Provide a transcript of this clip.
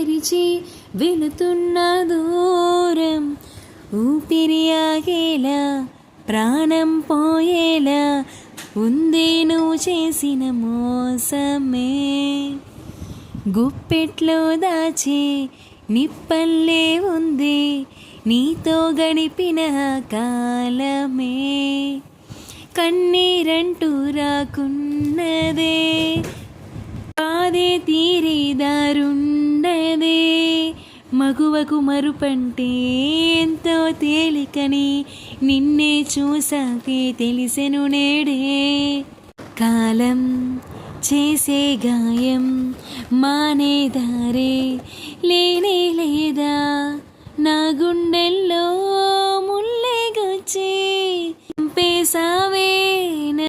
తెరిచి వెళుతున్న దూరం, ఊపిరి ఆగేలా ప్రాణం పోయేలా ఉంది నువ్వు చేసిన మోసమే. గుప్పెట్లో దాచి నిప్పల్లే ఉంది నీతో గడిపిన కాలమే. కన్నీరంటూ రాకున్నదే, బాధే తీరే దారుండదే. మగువకు మరుపంటే ఎంతో తేలికని నిన్నే చూసాకే తెలిసెను నేడే. కాలం చేసే గాయం మానేదారే లేనే లేదా, నా గుండెల్లో ముల్లే గుచ్చి చంపేసావే